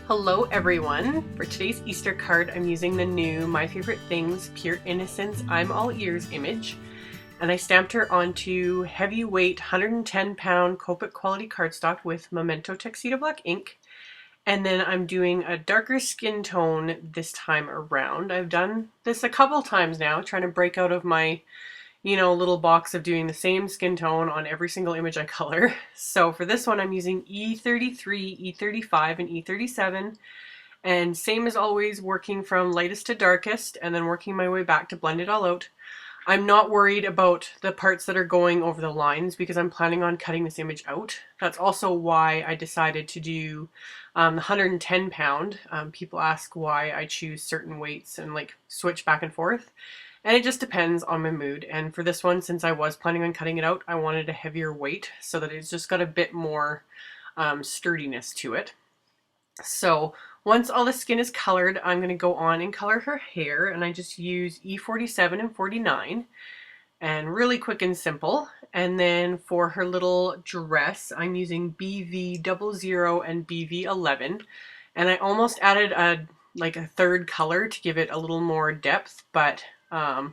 Hello everyone! For today's Easter card, I'm using the new My Favorite Things Pure Innocence I'm All Ears image, and I stamped her onto heavyweight 110-pound Copic quality cardstock with Memento Tuxedo Black ink. And then I'm doing a darker skin tone this time around. I've done this a couple times now, trying to break out of my little box of doing the same skin tone on every single image I color. So for this one, I'm using E33, E35, and E37. And same as always, working from lightest to darkest and then working my way back to blend it all out. I'm not worried about the parts that are going over the lines because I'm planning on cutting this image out. That's also why I decided to do the 110 pound. People ask why I choose certain weights and like switch back and forth. And it just depends on my mood. And for this one, since I was planning on cutting it out, I wanted a heavier weight so that it's just got a bit more sturdiness to it. So once all the skin is colored, I'm going to go on and color her hair. And I just use E47 and 49. And really quick and simple. And then for her little dress, I'm using BV00 and BV11. And I almost added a third color to give it a little more depth, but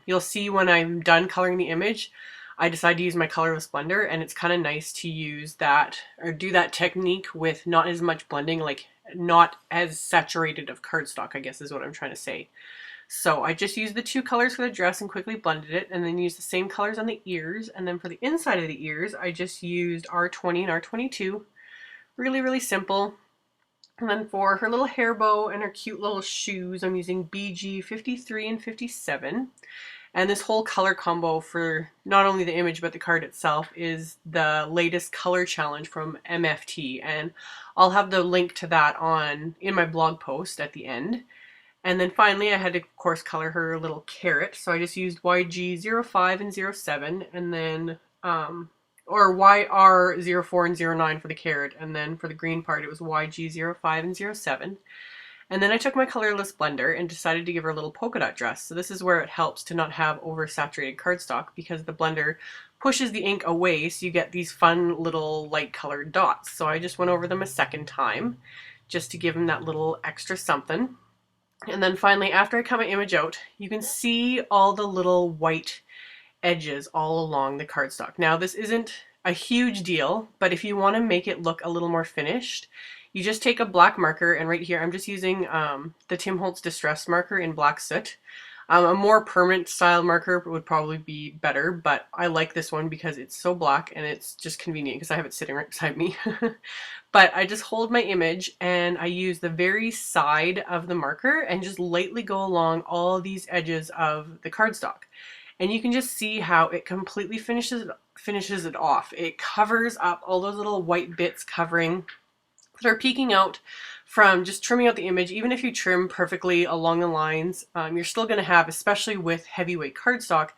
you'll see when I'm done coloring the image, I decide to use my colorless blender, and it's kind of nice to use that or do that technique with not as much blending, like not as saturated of cardstock, I guess is what I'm trying to say. So I just used the two colors for the dress and quickly blended it, and then used the same colors on the ears. And then for the inside of the ears, I just used R20 and R22. Really, really simple. And then for her little hair bow and her cute little shoes, I'm using BG 53 and 57. And this whole color combo for not only the image but the card itself is the latest color challenge from MFT. And I'll have the link to that in my blog post at the end. And then finally I had to, of course, color her little carrot. So I just used YG05 and 07, and then or YR04 and 09 for the carrot, and then for the green part it was YG05 and 07. And then I took my colorless blender and decided to give her a little polka dot dress. So this is where it helps to not have oversaturated cardstock, because the blender pushes the ink away so you get these fun little light colored dots. So I just went over them a second time just to give them that little extra something. And then finally, after I cut my image out, you can see all the little white edges all along the cardstock. Now this isn't a huge deal, but if you want to make it look a little more finished, you just take a black marker, and right here I'm just using the Tim Holtz Distress marker in Black Soot. A more permanent style marker would probably be better, but I like this one because it's so black and it's just convenient because I have it sitting right beside me. But I just hold my image and I use the very side of the marker and just lightly go along all these edges of the cardstock. And you can just see how it completely finishes it off. It covers up all those little white bits that are peeking out from just trimming out the image. Even if you trim perfectly along the lines, you're still going to have, especially with heavyweight cardstock,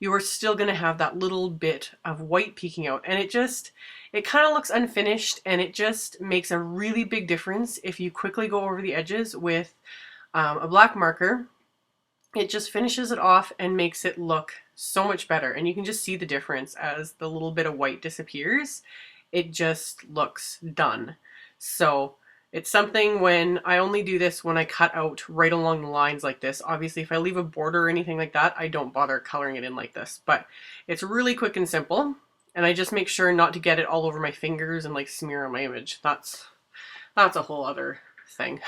you are still going to have that little bit of white peeking out. And it kind of looks unfinished, and it just makes a really big difference if you quickly go over the edges with a black marker. It just finishes it off and makes it look so much better. And you can just see the difference as the little bit of white disappears. It just looks done. So it's something when I only do this when I cut out right along the lines like this. Obviously, if I leave a border or anything like that, I don't bother coloring it in like this. But it's really quick and simple. And I just make sure not to get it all over my fingers and like smear on my image. That's a whole other thing.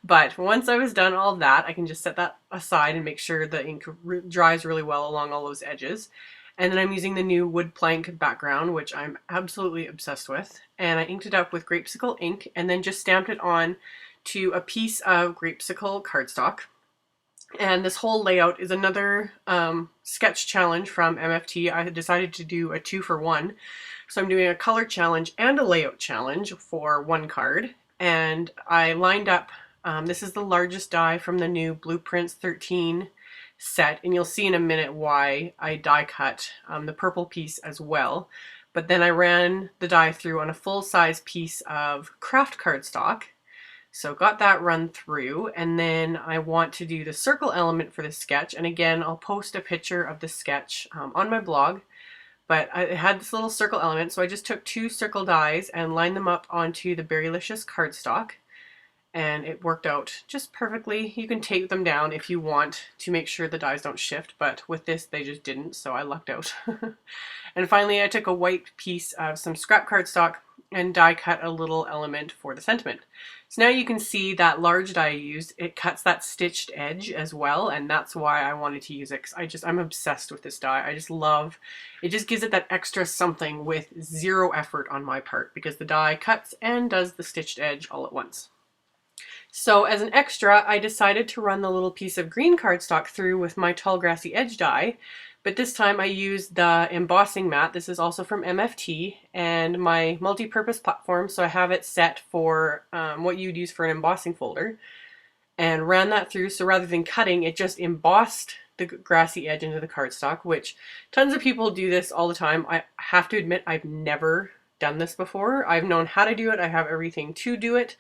But once I was done all that, I can just set that aside and make sure the ink dries really well along all those edges. And then I'm using the new wood plank background, which I'm absolutely obsessed with. And I inked it up with grapesicle ink and then just stamped it on to a piece of grapesicle cardstock. And this whole layout is another sketch challenge from MFT. I had decided to do a 2-for-1. So I'm doing a color challenge and a layout challenge for one card. And I lined up, this is the largest die from the new Blueprints 13 set, and you'll see in a minute why I die cut the purple piece as well. But then I ran the die through on a full-size piece of craft cardstock, so got that run through. And then I want to do the circle element for the sketch, and again I'll post a picture of the sketch on my blog. But I had this little circle element, so I just took 2 circle dies and lined them up onto the Berrylicious cardstock. and it worked out just perfectly. You can tape them down if you want to make sure the dies don't shift, but with this they just didn't, so I lucked out. And finally I took a white piece of some scrap cardstock and die cut a little element for the sentiment. So now you can see that large die I used, it cuts that stitched edge as well, and that's why I wanted to use it, because I'm obsessed with this die. I just love, it just gives it that extra something with zero effort on my part, because the die cuts and does the stitched edge all at once. So as an extra, I decided to run the little piece of green cardstock through with my tall grassy edge die, but this time I used the embossing mat. This is also from MFT, and my multi-purpose platform, so I have it set for what you'd use for an embossing folder, and ran that through. So rather than cutting, it just embossed the grassy edge into the cardstock, which tons of people do this all the time. I have to admit, I've never done this before. I've known how to do it, I have everything to do it,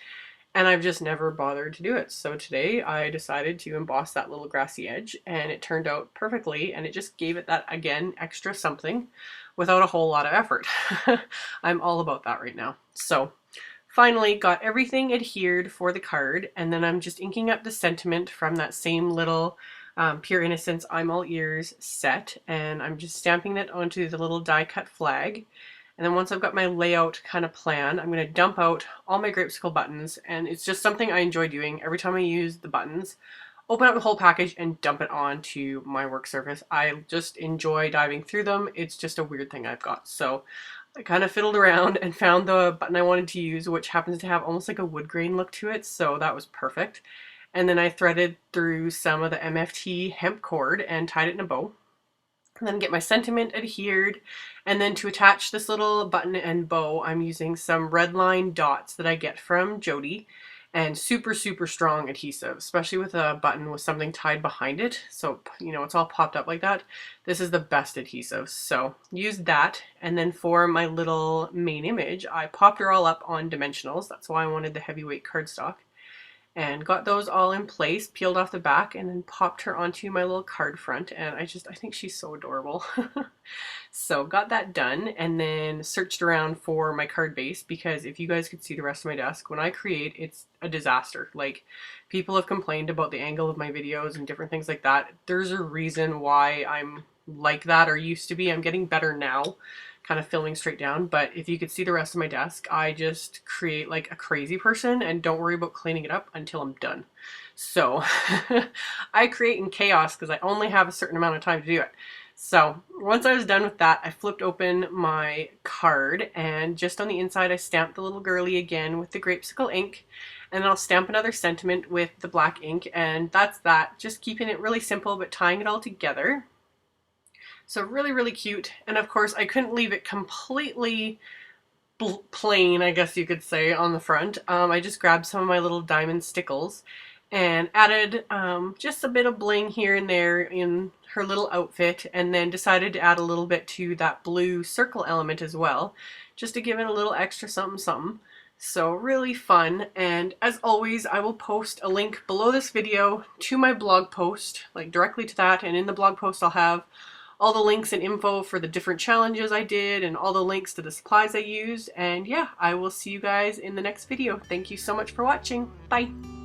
and I've just never bothered to do it. So today I decided to emboss that little grassy edge, and it turned out perfectly, and it just gave it that, again, extra something without a whole lot of effort. I'm all about that right now. So finally got everything adhered for the card, and then I'm just inking up the sentiment from that same little Pure Innocence I'm All Ears set, and I'm just stamping it onto the little die cut flag. And then once I've got my layout kind of planned, I'm going to dump out all my grapesicle buttons, and it's just something I enjoy doing. Every time I use the buttons, open up the whole package and dump it onto my work surface. I just enjoy diving through them. It's just a weird thing I've got. So I kind of fiddled around and found the button I wanted to use, which happens to have almost like a wood grain look to it, so that was perfect. And then I threaded through some of the MFT hemp cord and tied it in a bow. And then get my sentiment adhered, and then to attach this little button and bow, I'm using some red line dots that I get from Jody, and super strong adhesive, especially with a button with something tied behind it, so you know it's all popped up like that. This is the best adhesive, so use that. And then for my little main image, I popped her all up on dimensionals. That's why I wanted the heavyweight cardstock, and got those all in place, peeled off the back, and then popped her onto my little card front, and I think she's so adorable. So got that done, and then searched around for my card base, because if you guys could see the rest of my desk, when I create, it's a disaster. Like, people have complained about the angle of my videos and different things like that. There's a reason why I'm like that, or used to be. I'm getting better now, kind of filming straight down, but if you could see the rest of my desk, I just create like a crazy person and don't worry about cleaning it up until I'm done. So I create in chaos because I only have a certain amount of time to do it. So once I was done with that, I flipped open my card, and just on the inside I stamped the little girly again with the grapesicle ink, and then I'll stamp another sentiment with the black ink, and that's that. Just keeping it really simple but tying it all together. So really cute. And of course I couldn't leave it completely plain, I guess you could say, on the front. I just grabbed some of my little diamond stickles and added just a bit of bling here and there in her little outfit, and then decided to add a little bit to that blue circle element as well, just to give it a little extra something. So really fun. And as always, I will post a link below this video to my blog post, like directly to that, and in the blog post I'll have all the links and info for the different challenges I did, and all the links to the supplies I used. And yeah, I will see you guys in the next video. Thank you so much for watching. Bye!